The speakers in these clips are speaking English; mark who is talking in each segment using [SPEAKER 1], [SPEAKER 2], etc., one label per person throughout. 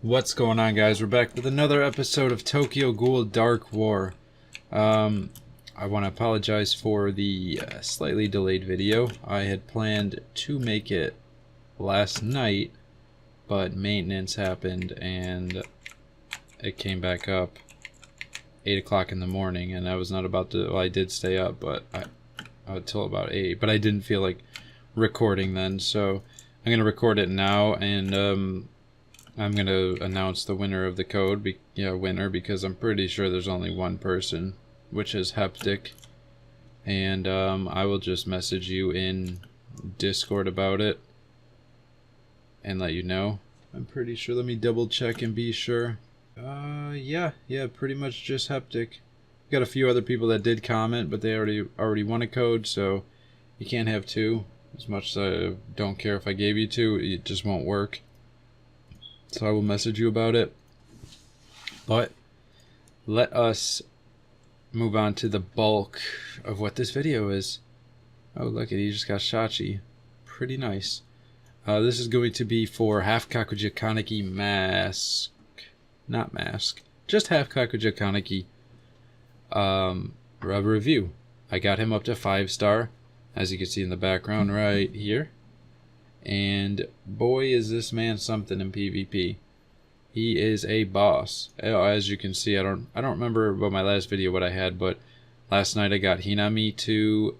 [SPEAKER 1] What's going on, guys? We're back with another episode of Tokyo Ghoul Dark War. I want to apologize for the slightly delayed video. I had planned to make it last night, but maintenance happened and it came back up 8 o'clock in the morning, and I was not about to. Well, I did stay up, but until about 8. But I didn't feel like recording then, so I'm gonna record it now, and I'm going to announce the winner of the code, because I'm pretty sure there's only one person, which is Heptic. And I will just message you in Discord about it and let you know. I'm pretty sure. Let me double check and be sure. Yeah, pretty much just Heptic. Got a few other people that did comment, but they already won a code, so you can't have two. As much as I don't care if I gave you two, it just won't work. So I will message you about it. But let us move on to the bulk of what this video is. Oh, look at he just got Shachi. Pretty nice. This is going to be for Half Kakuja Kaneki Mask. Not Mask. Just Half Kakuja Kaneki review. I got him up to 5-star, as you can see in the background right here. And boy, is this man something in PvP. He is a boss. As you can see, I don't remember about my last video what I had, but last night I got Hinami to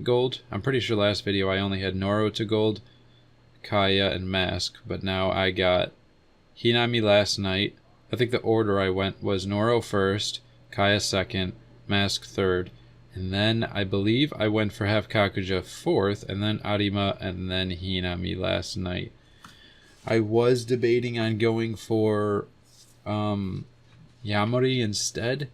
[SPEAKER 1] gold. I'm pretty sure last video I only had Noro to gold, Kaya, and Mask, but now I got Hinami last night. I think the order I went was Noro first, Kaya second, Mask third. And then I believe I went for Half Kakuja 4th, and then Arima, and then Hinami last night. I was debating on going for Yamori instead,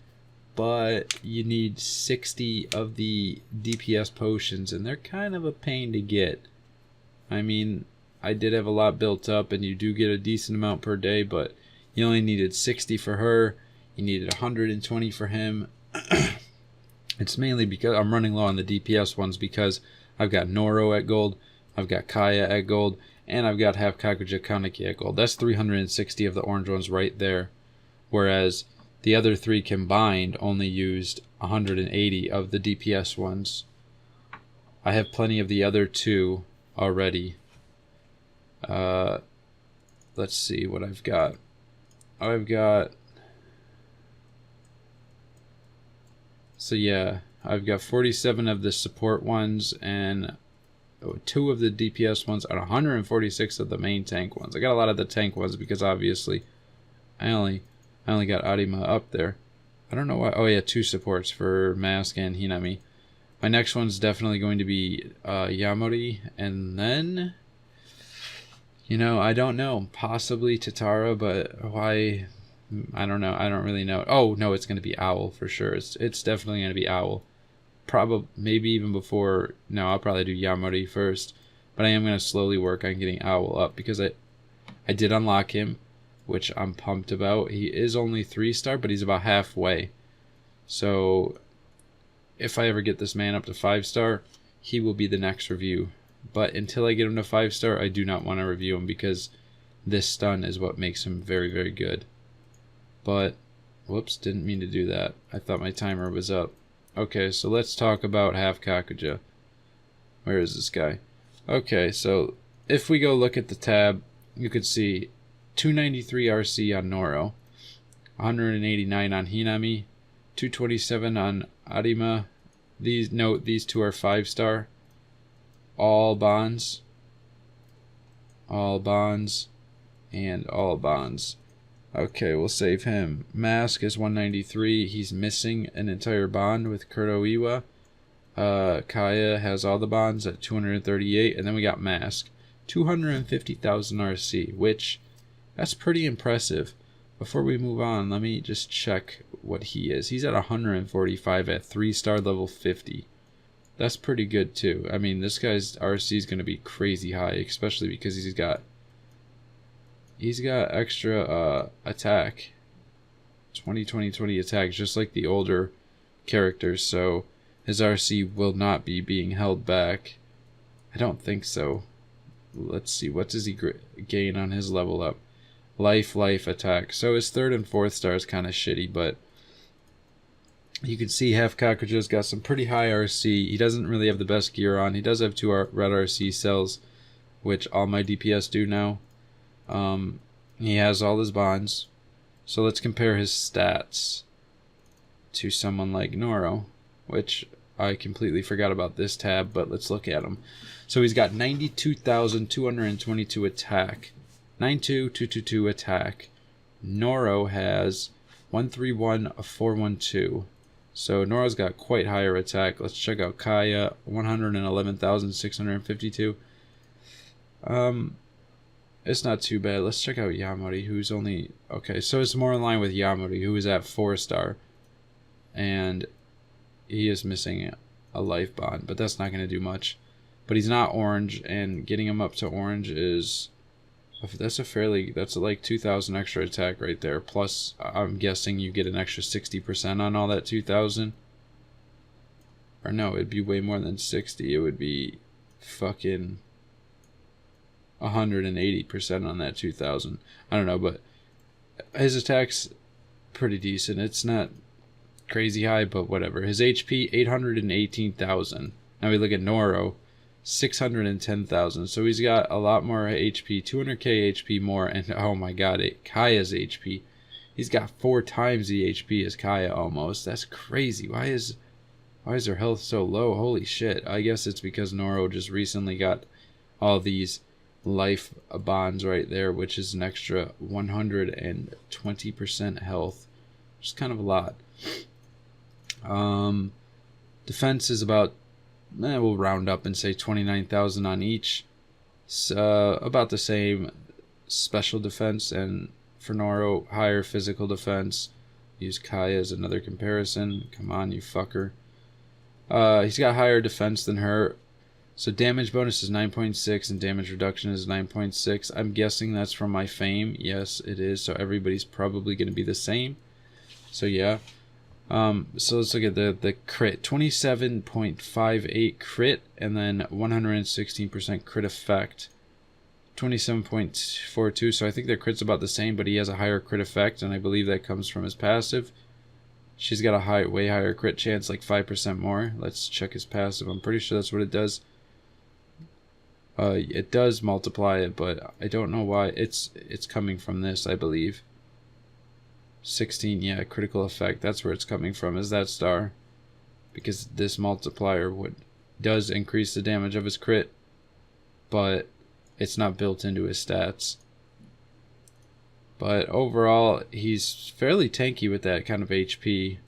[SPEAKER 1] but you need 60 of the DPS potions, and they're kind of a pain to get. I mean, I did have a lot built up, and you do get a decent amount per day, but you only needed 60 for her, you needed 120 for him. It's mainly because I'm running low on the DPS ones, because I've got Noro at gold, I've got Kaya at gold, and I've got Half Kakuja Kaneki at gold. That's 360 of the orange ones right there. Whereas the other three combined only used 180 of the DPS ones. I have plenty of the other two already. Let's see what I've got. So yeah, I've got 47 of the support ones and 2 of the DPS ones and 146 of the main tank ones. I got a lot of the tank ones because obviously I only got Arima up there. I don't know why. Oh yeah, 2 supports for Mask and Hinami. My next one's definitely going to be Yamori, and then, you know, I don't know, possibly Tatara, but why? I don't know. I don't really know. Oh no, it's going to be Owl for sure. It's definitely going to be Owl. Probably, maybe even before. No, I'll probably do Yamori first. But I am going to slowly work on getting Owl up, because I did unlock him, which I'm pumped about. He is only 3-star, but he's about halfway. So if I ever get this man up to 5-star, he will be the next review. But until I get him to 5-star, I do not want to review him, because this stun is what makes him very, very good. But, whoops, didn't mean to do that. I thought my timer was up. Okay, so let's talk about Half Kakuja. Where is this guy? Okay, so if we go look at the tab, you could see 293 RC on Noro, 189 on Hinami, 227 on Arima. These 2 are 5-star. All bonds, and all bonds. Okay, we'll save him. Mask is 193. He's missing an entire bond with Kuroiwa. Kaya has all the bonds at 238. And then we got Mask. 250,000 RC, which, that's pretty impressive. Before we move on, let me just check what he is. He's at 145 at 3-star level 50. That's pretty good too. I mean, this guy's RC is going to be crazy high, especially because he's got extra attack, 20 attack, just like the older characters, so his RC will not be being held back. I don't think so. Let's see, what does he gain on his level up? life attack. So his 3rd and 4th star is kind of shitty, but you can see Half Kakuja's got some pretty high RC. He doesn't really have the best gear on. He does have 2 red RC cells, which all my DPS do now. He has all his bonds. So let's compare his stats to someone like Noro, which I completely forgot about this tab, but let's look at him. So he's got 92,222 attack, 92,222 attack. Noro has 131,412. So Noro's got quite higher attack. Let's check out Kaya, 111,652. It's not too bad. Let's check out Yamori, who's only... Okay, so it's more in line with Yamori, who is at 4-star. And he is missing a life bond, but that's not going to do much. But he's not orange, and getting him up to orange is... That's like 2,000 extra attack right there. Plus, I'm guessing you get an extra 60% on all that 2,000. Or no, it'd be way more than 60. It would be fucking 180% on that 2,000. I don't know, but his attack's pretty decent. It's not crazy high, but whatever. His HP, 818,000. Now we look at Noro, 610,000. So he's got a lot more HP, 200k HP more, and oh my god, Kaya's HP. He's got 4 times the HP as Kaya almost. That's crazy. Why is their health so low? Holy shit. I guess it's because Noro just recently got all these life bonds right there, which is an extra 120% health, which is kind of a lot. Defense is about, we'll round up and say 29,000 on each. So about the same. Special defense, and for Noro, higher physical defense. Use Kaya as another comparison. Come on, you fucker. He's got higher defense than her. So damage bonus is 9.6 and damage reduction is 9.6. I'm guessing that's from my fame. Yes, it is. So everybody's probably going to be the same. So yeah. So let's look at the crit. 27.58 crit, and then 116% crit effect. 27.42. So I think their crit's about the same, but he has a higher crit effect, and I believe that comes from his passive. She's got a way higher crit chance, like 5% more. Let's check his passive. I'm pretty sure that's what it does. It does multiply it, but I don't know why. It's coming from this, I believe. 16, yeah, critical effect. That's where it's coming from, is that star. Because this multiplier does increase the damage of his crit, but it's not built into his stats. But overall, he's fairly tanky with that kind of HP.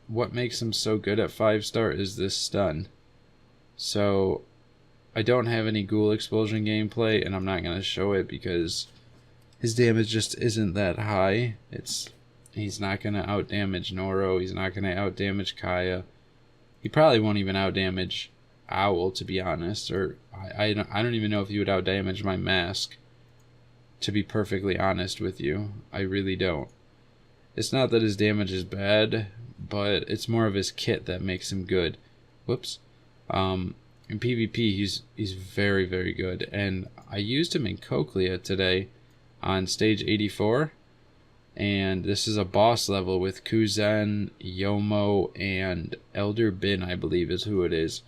[SPEAKER 1] What makes him so good at 5-star is this stun. So, I don't have any Ghoul explosion gameplay, and I'm not going to show it because his damage just isn't that high. He's not going to outdamage Noro. He's not going to outdamage Kaya. He probably won't even outdamage Owl, to be honest. Or I don't even know if he would outdamage my mask. To be perfectly honest with you, I really don't. It's not that his damage is bad, but it's more of his kit that makes him good. Whoops. In PvP, he's very, very good, and I used him in CaLLMeDeEce today on stage 84, and this is a boss level with Kuzen, Yomo, and Elder Bin, I believe is who it is,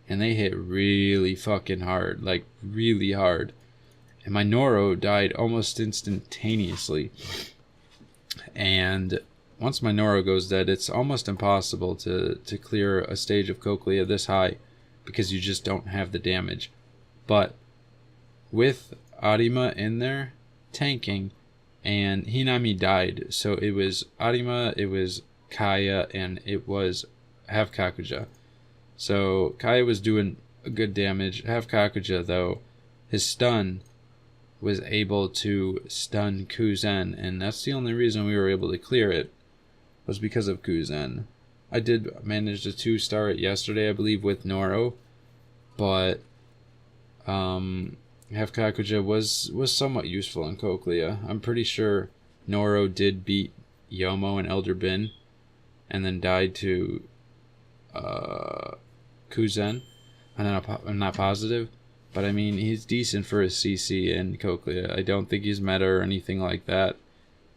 [SPEAKER 1] and they hit really fucking hard, like really hard, and my Noro died almost instantaneously, and once my Noro goes dead, it's almost impossible to clear a stage of CaLLMeDeEce this high, because you just don't have the damage. But with Arima in there tanking, and Hinami died, so it was Arima, it was Kaya, and it was Half Kakuja. So Kaya was doing a good damage. Half Kakuja, though, his stun was able to stun Kuzen, and that's the only reason we were able to clear it, was because of Kuzen. I did manage to 2-star it yesterday, I believe, with Noro, but Half Kakuja was somewhat useful in CaLLMeDeEce. I'm pretty sure Noro did beat Yomo and Elder Bin, and then died to Kuzen. I'm not positive, But I mean, he's decent for his CC and Cochlea. I don't think he's meta or anything like that.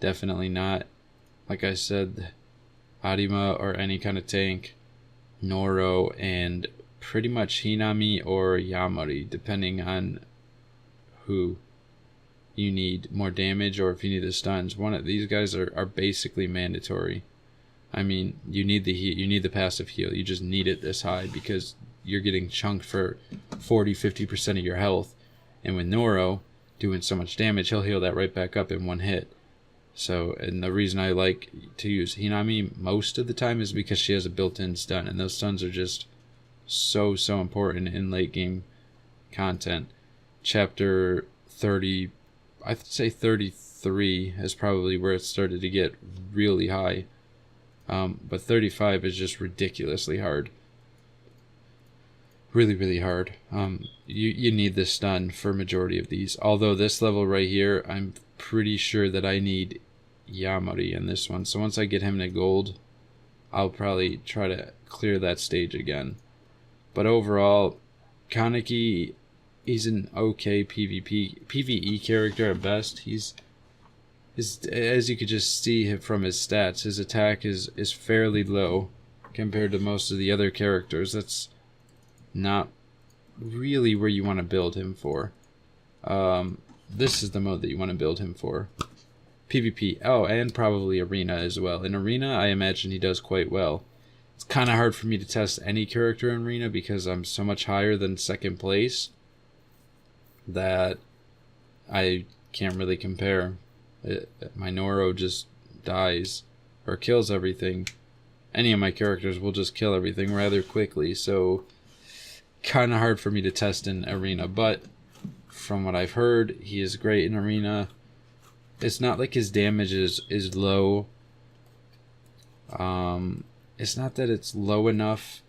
[SPEAKER 1] Definitely not. Like I said, Arima or any kind of tank, Noro, and pretty much Hinami or Yamari, depending on who you need more damage or if you need the stuns. One of these guys are basically mandatory. I mean, you need the heal, you need the passive heal. You just need it this high because you're getting chunked for 40-50% of your health. And with Noro doing so much damage, he'll heal that right back up in one hit. So, and the reason I like to use Hinami most of the time is because she has a built-in stun, and those stuns are just so important in late game content. Chapter 30, I'd say 33 is probably where it started to get really high. But 35 is just ridiculously hard. Really hard. You need this stun for majority of these. Although this level right here, I'm pretty sure that I need Yamari in this one. So once I get him to gold, I'll probably try to clear that stage again. But overall, Kaneki, he's an okay PvE character at best. He's as you could just see from his stats, his attack is fairly low compared to most of the other characters. That's not really where you want to build him for. This is the mode that you want to build him for. PvP. Oh, and probably Arena as well. In Arena, I imagine he does quite well. It's kind of hard for me to test any character in Arena because I'm so much higher than second place that I can't really compare. My Noro just dies or kills everything. Any of my characters will just kill everything rather quickly, so kind of hard for me to test in Arena. But from what I've heard, he is great in Arena. It's not like his damage is low. It's not that it's low enough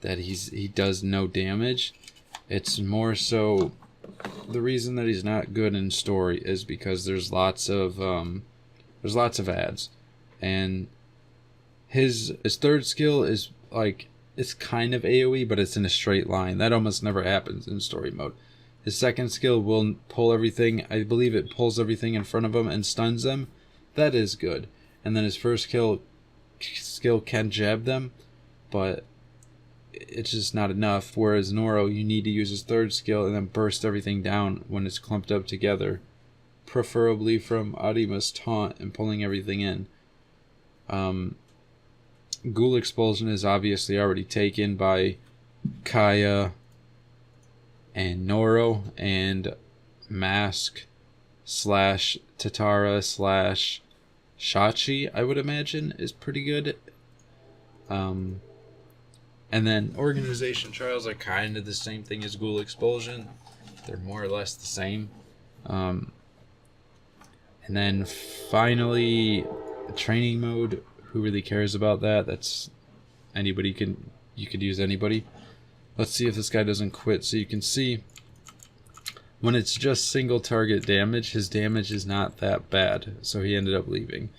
[SPEAKER 1] that he does no damage. It's more so the reason that he's not good in story is because there's lots of ads, and his third skill is like, it's kind of AoE, but it's in a straight line. That almost never happens in story mode. His second skill will pull everything. I believe it pulls everything in front of him and stuns them. That is good. And then his first skill can jab them, but it's just not enough. Whereas Noro, you need to use his third skill and then burst everything down when it's clumped up together. Preferably from Arima's taunt and pulling everything in. Ghoul Expulsion is obviously already taken by Kaya and Noro, and Mask / Tatara / Shachi, I would imagine, is pretty good. And then Organization Trials are kind of the same thing as Ghoul Expulsion. They're more or less the same. And then finally, Training Mode. Who really cares about that? That's anybody you could use anybody. Let's see if this guy doesn't quit. So you can see when it's just single target damage, his damage is not that bad. So he ended up leaving.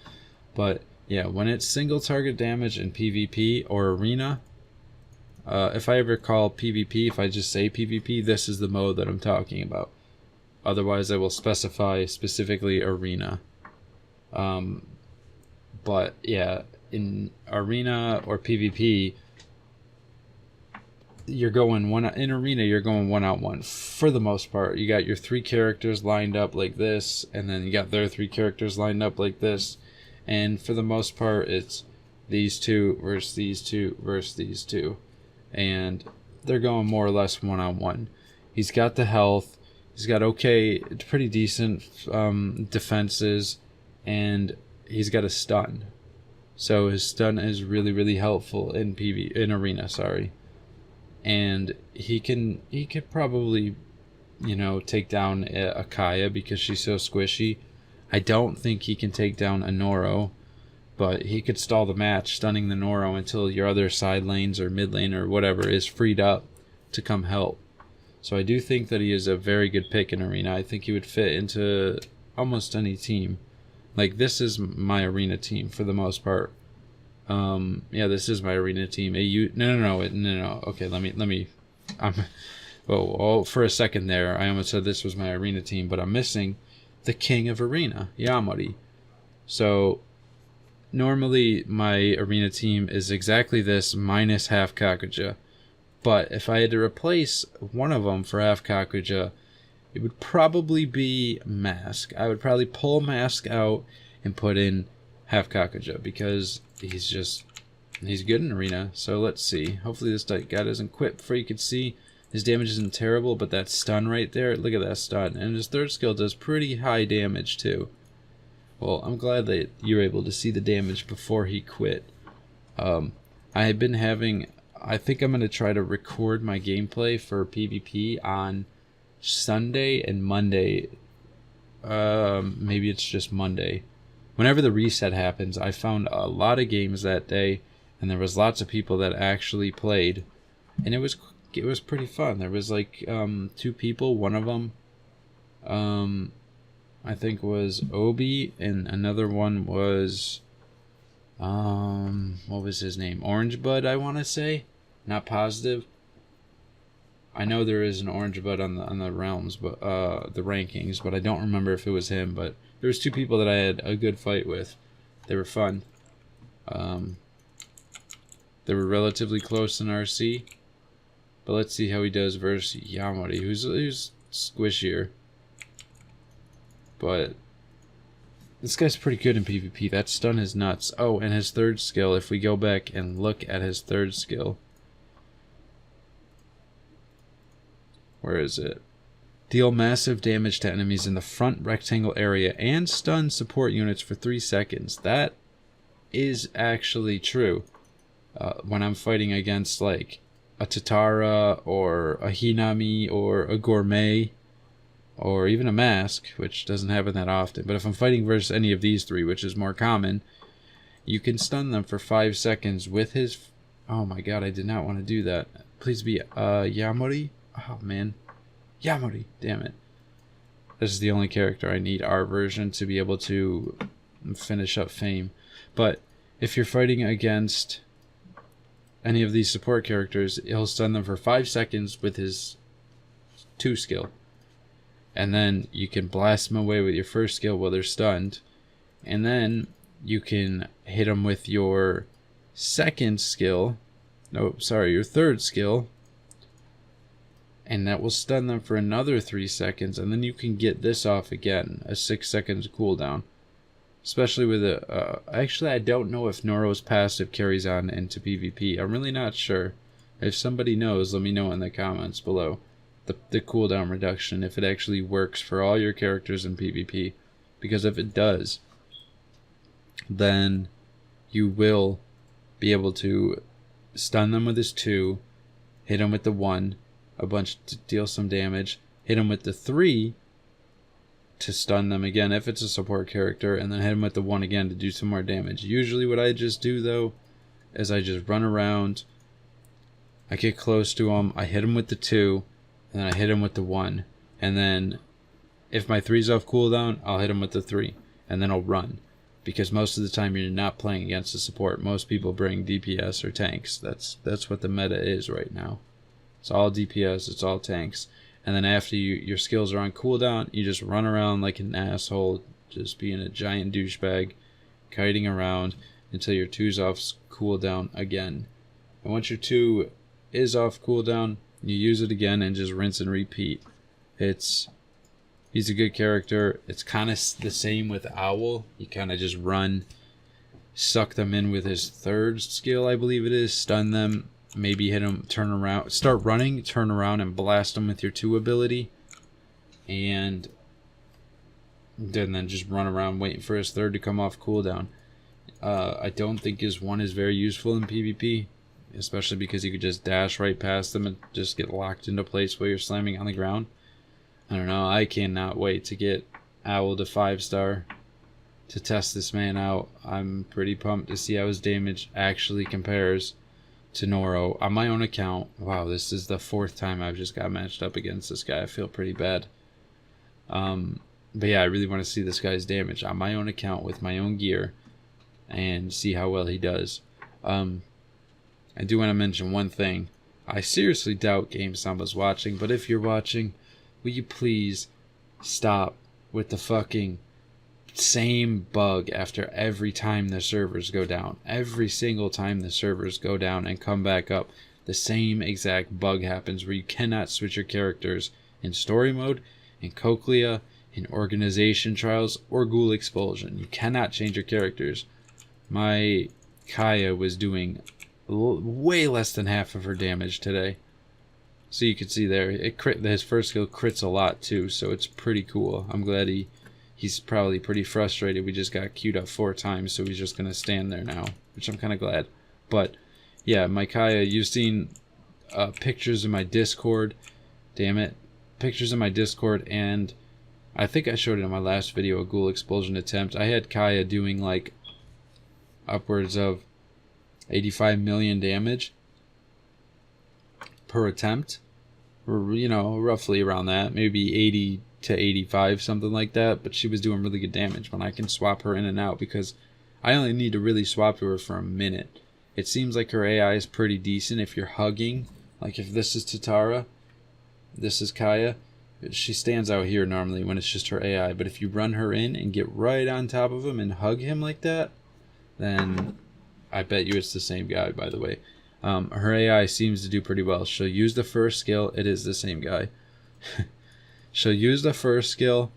[SPEAKER 1] But yeah, when it's single target damage in PvP or Arena, if I ever call PvP, if I just say PvP, this is the mode that I'm talking about. Otherwise, I will specify specifically Arena. But yeah, in Arena or PvP, you're going in Arena, you're going 1-on-1 for the most part. You got your 3 characters lined up like this, and then you got their 3 characters lined up like this, and for the most part, it's these 2 versus these 2 versus these 2, and they're going more or less 1-on-1. He's got the health, he's got pretty decent defenses, and he's got a stun. So his stun is really helpful in Arena, sorry. And he could probably, take down a Kaya because she's so squishy. I don't think he can take down a Noro, but he could stall the match, stunning the Noro until your other side lanes or mid lane or whatever is freed up to come help. So I do think that he is a very good pick in Arena. I think he would fit into almost any team. Like, this is my Arena team for the most part. Yeah, this is my Arena team. No. Okay, let me. Oh, for a second there, I almost said this was my arena team, but I'm missing the king of arena, Yamari. So normally my arena team is exactly this minus Half Kakuja. But if I had to replace one of them for Half Kakuja, it would probably be Mask. I would probably pull Mask out and put in Half Kakuja because he's good in arena. So let's see. Hopefully this guy doesn't quit before you can see. His damage isn't terrible, but that stun right there, look at that stun. And his third skill does pretty high damage too. Well, I'm glad that you're able to see the damage before he quit. I had been having... I think I'm going to try to record my gameplay for PvP on Sunday and Monday. Maybe it's just Monday. Whenever the reset happens, I found a lot of games that day, and there was lots of people that actually played, and it was pretty fun. There was like 2 people. One of them, I think, was Obi, and another one was what was his name? Orange Bud, I want to say. Not positive. I know there is an Orange Bud on the realms, but the rankings, but I don't remember if it was him. But there was 2 people that I had a good fight with. They were fun. They were relatively close in RC. But let's see how he does versus Yamari, who's squishier. But this guy's pretty good in PvP. That stun is nuts. Oh, and his third skill, if we go back and look at his third skill. Where is it? Deal massive damage to enemies in the front rectangle area and stun support units for 3 seconds. That is actually true. When I'm fighting against like a Tatara or a Hinami or a Gourmet or even a Mask, which doesn't happen that often. But if I'm fighting versus any of these 3, which is more common, you can stun them for 5 seconds with his... Oh my god, I did not want to do that. Please be Yamari. Oh man, Yamari, damn it. This is the only character I need our version to be able to finish up Fame. But if you're fighting against any of these support characters, he'll stun them for 5 seconds with his 2 skill. And then you can blast them away with your first skill while they're stunned. And then you can hit them with your second skill. No, sorry, your third skill. And that will stun them for another 3 seconds. And then you can get this off again. A 6 seconds cooldown. Especially with a... actually, I don't know if Noro's passive carries on into PvP. I'm really not sure. If somebody knows, let me know in the comments below. The cooldown reduction, if it actually works for all your characters in PvP. Because if it does, then you will be able to stun them with his 2, hit them with the 1, a bunch to deal some damage, hit them with the 3 to stun them again if it's a support character, and then hit them with the 1 again to do some more damage. Usually what I just do though is I just run around, I get close to them, I hit them with the 2, and then I hit him with the 1, and then if my 3's off cooldown, I'll hit him with the 3, and then I'll run. Because most of the time you're not playing against a support. Most people bring DPS or tanks. That's what the meta is right now. It's all DPS, it's all tanks. And then after your skills are on cooldown, you just run around like an asshole, just being a giant douchebag, kiting around until your 2's off cooldown again. And once your 2 is off cooldown, you use it again and just rinse and repeat. He's a good character. It's kind of the same with Owl. You kind of just run, suck them in with his 3rd skill, I believe it is, stun them, maybe hit them, turn around, start running, turn around and blast them with your 2 ability, and then just run around waiting for his 3rd to come off cooldown. I don't think his 1 is very useful in PvP. Especially because you could just dash right past them and just get locked into place while you're slamming on the ground. I don't know, I cannot wait to get Owl to 5-star to test this man out. I'm pretty pumped to see how his damage actually compares to Noro on my own account. Wow, this is the 4th time I've just got matched up against this guy. I feel pretty bad. But yeah, I really want to see this guy's damage on my own account with my own gear and see how well he does. I do want to mention one thing. I seriously doubt GameStamba's watching, but if you're watching, will you please stop with the fucking same bug after every time the servers go down. Every single time the servers go down and come back up, the same exact bug happens where you cannot switch your characters in story mode, in CaLLMeDeEce, in organization trials, or Ghoul expulsion. You cannot change your characters. My Kaya was doing way less than half of her damage today. So you can see there, his first skill crits a lot too, so it's pretty cool. I'm glad he's probably pretty frustrated. We just got queued up 4 times, so he's just going to stand there now, which I'm kind of glad. But yeah, my Kaya, you've seen pictures in my Discord. Damn it. Pictures in my Discord, and I think I showed it in my last video, a Ghoul expulsion attempt. I had Kaya doing like upwards of 85 million damage per attempt, or you know, roughly around that, maybe 80 to 85, something like that. But she was doing really good damage when I can swap her in and out, because I only need to really swap to her for a minute. It seems like her AI is pretty decent if you're hugging. Like if this is Tatara, this is Kaya, she stands out here normally when it's just her AI. But if you run her in and get right on top of him and hug him like that, then I bet you it's the same guy, by the way. Her AI seems to do pretty well. She'll use the first skill. It is the same guy. She'll use the first skill.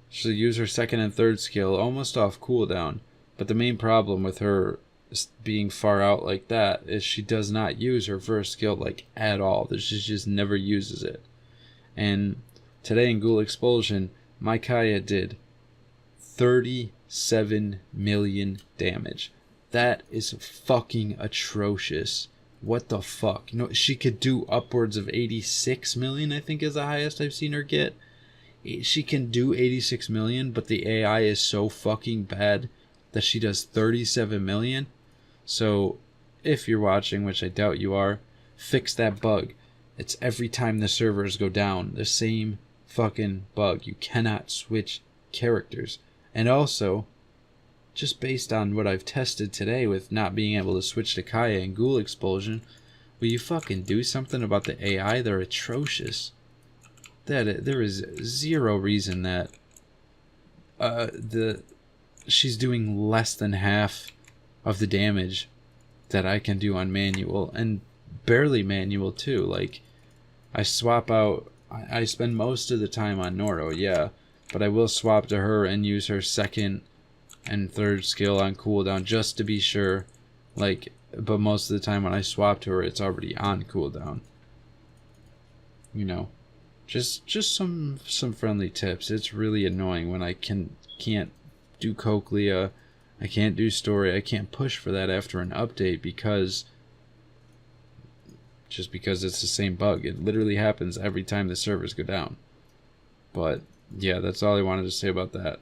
[SPEAKER 1] She'll use her second and third skill almost off cooldown. But the main problem with her being far out like that is she does not use her first skill like at all. She just never uses it. And today in Ghoul Expulsion, my Kaya did 37 million damage. That is fucking atrocious. What the fuck? You know, she could do upwards of 86 million, I think is the highest I've seen her get. She can do 86 million, but the AI is so fucking bad that she does 37 million. So, if you're watching, which I doubt you are, fix that bug. It's every time the servers go down, the same fucking bug. You cannot switch characters. And also, just based on what I've tested today with not being able to switch to Kaya and Ghoul Expulsion, will you fucking do something about the AI? They're atrocious. There is zero reason that she's doing less than half of the damage that I can do on manual, and barely manual too. Like, I swap out, I spend most of the time on Noro, yeah, but I will swap to her and use her second and third skill on cooldown just to be sure. Like, but most of the time when I swap to her, it's already on cooldown. You know, just some friendly tips. It's really annoying when I can't do CaLLMeDeEce, I can't do story, I can't push for that after an update because it's the same bug. It literally happens every time the servers go down. But yeah, that's all I wanted to say about that.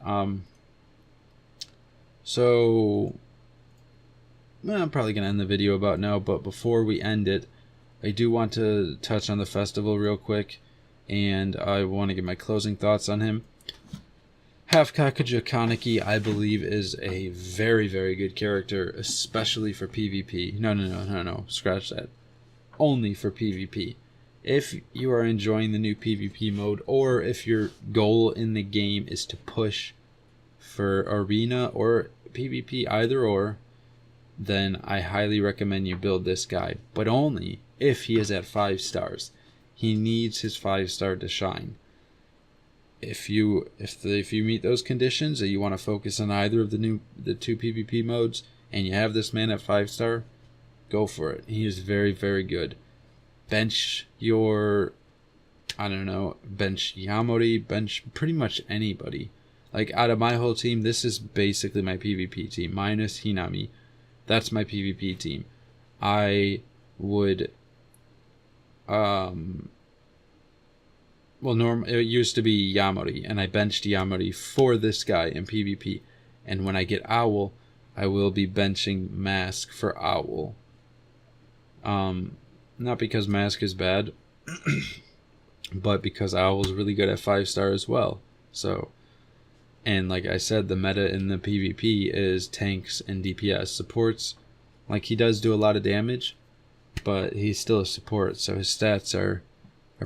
[SPEAKER 1] So I'm probably gonna end the video about now, but before we end it, I do want to touch on the festival real quick, and I want to give my closing thoughts on him. Half Kakuja Kaneki, I believe, is a very, very good character, especially for PvP. No, scratch that. Only for PvP. If you are enjoying the new PvP mode, or if your goal in the game is to push for arena or PvP, either or, then I highly recommend you build this guy. But only if he is at 5 stars. He needs his 5-star to shine. If you meet those conditions and you want to focus on either of the 2 PvP modes, and you have this man at 5-star, go for it. He is very, very good. Bench your, I don't know, bench Yamori, bench pretty much anybody. Like, out of my whole team, this is basically my PvP team, minus Hinami. That's my PvP team. I would, it used to be Yamori, and I benched Yamori for this guy in PvP. And when I get Owl, I will be benching Mask for Owl. Not because Mask is bad, but because Owl's really good at 5-star as well. So, and like I said, the meta in the PvP is tanks and DPS. Supports, like, he does do a lot of damage, but he's still a support, so his stats are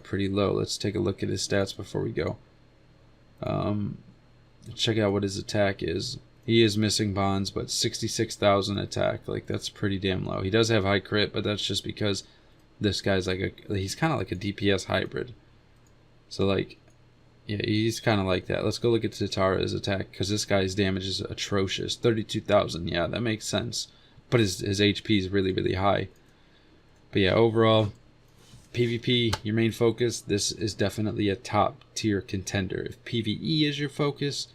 [SPEAKER 1] pretty low. Let's take a look at his stats before we go. Check out what his attack is. He is missing bonds, but 66,000 attack. Like, that's pretty damn low. He does have high crit, but that's just because this guy's like he's kind of like a DPS hybrid. So, like, yeah, he's kind of like that. Let's go look at Tatara's attack, because this guy's damage is atrocious. 32,000. Yeah, that makes sense. But his HP is really, really high. But yeah, overall, PvP, your main focus, this is definitely a top tier contender. If PvE is your focus,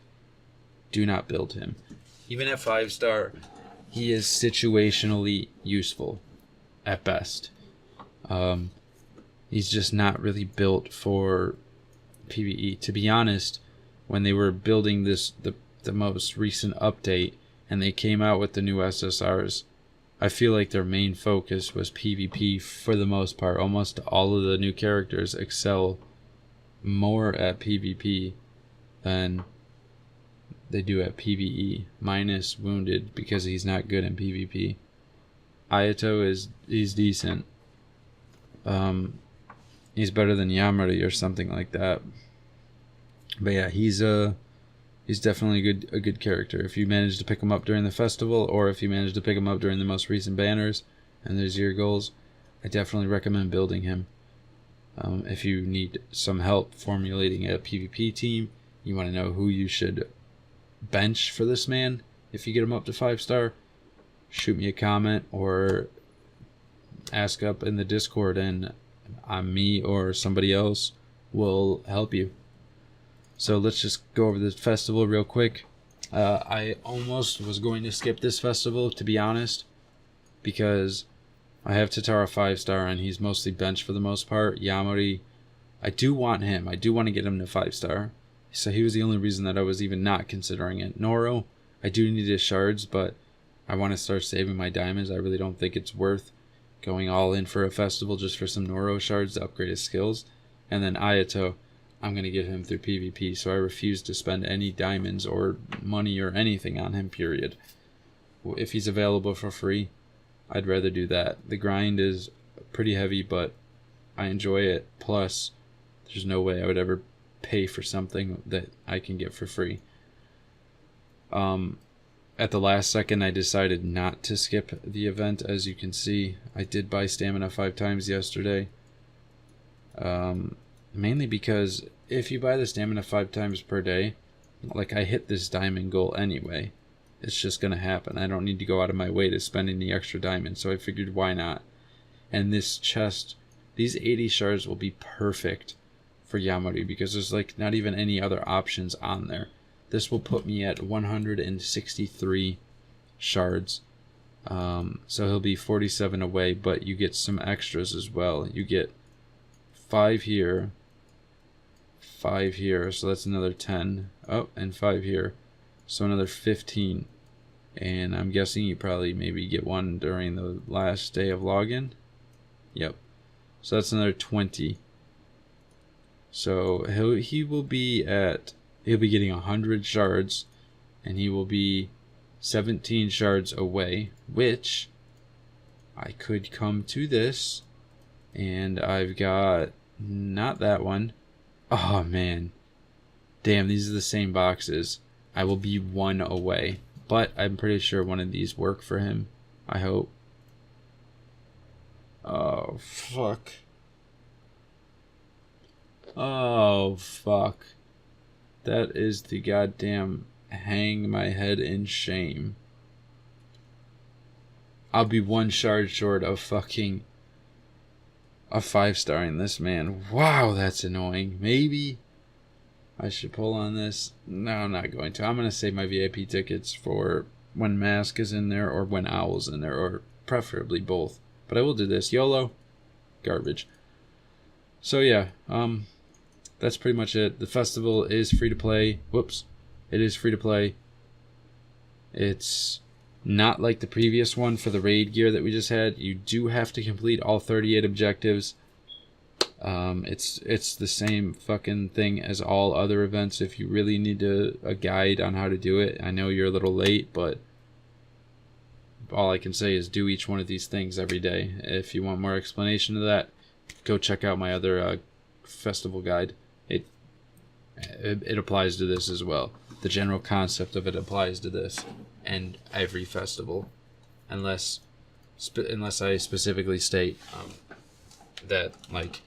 [SPEAKER 1] do not build him. Even at 5-star, he is situationally useful at best. He's just not really built for PvE. To be honest, when they were building the most recent update and they came out with the new SSRs, I feel like their main focus was PvP for the most part. Almost all of the new characters excel more at PvP than they do at PvE, minus Wounded, because he's not good in PvP. Ayato he's decent. He's better than Yamari or something like that. But yeah, he's definitely a good character. If you manage to pick him up during the festival, or if you manage to pick him up during the most recent banners, and there's your goals, I definitely recommend building him. If you need some help formulating a PvP team, you want to know who you should bench for this man, if you get him up to 5-star, shoot me a comment or ask up in the Discord, and me or somebody else will help you. So let's just go over the festival real quick. I almost was going to skip this festival, to be honest, because I have Tatara 5-star and he's mostly benched for the most part. Yamari, I do want him. I do want to get him to 5-star. So he was the only reason that I was even not considering it. Noro, I do need his shards, but I want to start saving my diamonds. I really don't think it's worth going all in for a festival just for some Noro shards to upgrade his skills. And then Ayato, I'm going to get him through PvP, so I refuse to spend any diamonds or money or anything on him, period. If he's available for free, I'd rather do that. The grind is pretty heavy, but I enjoy it. Plus, there's no way I would ever pay for something that I can get for free. At the last second, I decided not to skip the event. As you can see, I did buy stamina 5 times yesterday. Mainly because if you buy the stamina 5 times per day, like, I hit this diamond goal anyway. It's just gonna happen. I don't need to go out of my way to spend any extra diamonds, so I figured why not. And this chest, these 80 shards will be perfect for Yamari, because there's like not even any other options on there. This will put me at 163 shards. So he'll be 47 away, but you get some extras as well. You get 5 here, 5 here, so that's another 10. Oh, and 5 here, so another 15. And I'm guessing you probably maybe get one during the last day of login. Yep. So that's another 20. So he'll be getting 100 shards, and he will be 17 shards away, which I could come to this, and I've got not that one. Oh man, damn, these are the same boxes. I will be 1 away, but I'm pretty sure one of these work for him. I hope. Oh fuck. Oh fuck. That is the goddamn hang my head in shame. I'll be 1 shard short of fucking a 5-starring this man. Wow, that's annoying. Maybe I should pull on this. No, I'm not going to. I'm going to save my VIP tickets for when Mask is in there or when Owl's in there, or preferably both. But I will do this. YOLO. Garbage. So yeah, that's pretty much it. The festival is free to play. Whoops. It is free to play. It's not like the previous one for the raid gear that we just had. You do have to complete all 38 objectives. It's the same fucking thing as all other events. If you really need a guide on how to do it, I know you're a little late, but all I can say is do each one of these things every day. If you want more explanation of that, go check out my other festival guide. It applies to this as well. The general concept of it applies to this and every festival, unless I specifically state that like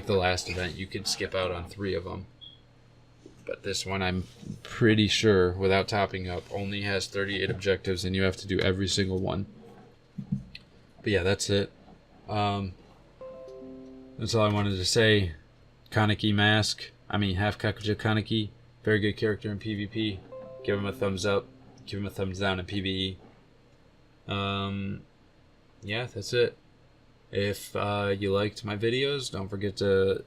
[SPEAKER 1] the last event, you could skip out on 3 of them. But this one, I'm pretty sure, without topping up, only has 38 objectives, and you have to do every single one. But yeah, that's it. That's all I wanted to say. Kaneki mask. Half Kakuja Kaneki. Very good character in PvP. Give him a thumbs up. Give him a thumbs down in PvE. Yeah, that's it. If you liked my videos, don't forget to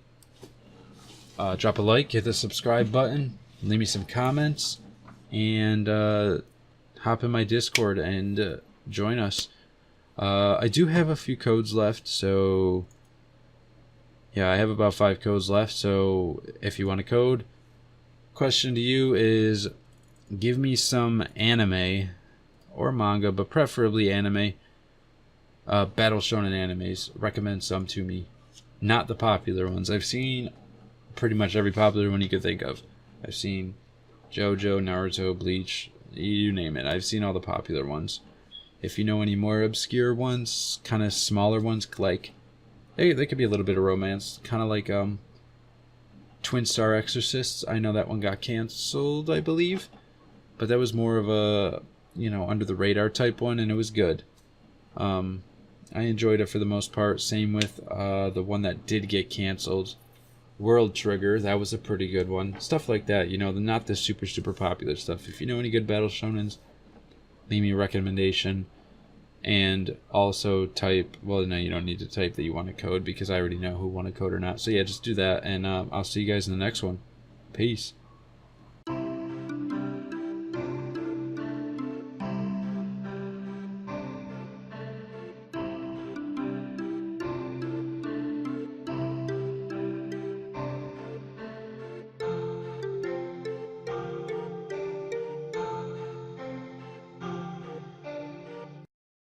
[SPEAKER 1] drop a like, hit the subscribe button, leave me some comments, and hop in my Discord and join us. I do have a few codes left, so yeah, I have about 5 codes left, so if you want a code, question to you is give me some anime or manga, but preferably anime, battle shonen animes. Recommend some to me, not the popular ones. I've seen pretty much every popular one you could think of. I've seen JoJo, Naruto, Bleach, you name it. I've seen all the popular ones. If you know any more obscure ones, kind of smaller ones, like they could be a little bit of romance, kind of like Twin Star Exorcists. I know that one got canceled, I believe, but that was more of a under the radar type one, and it was good. I enjoyed it for the most part. Same with the one that did get canceled, World Trigger. That was a pretty good one. Stuff like that, not the super popular stuff. If you know any good battle shonens, leave me a recommendation. And also type, well, no, you don't need to type that you want a code, because I already know who won a code or not. So yeah, just do that, and I'll see you guys in the next one. Peace.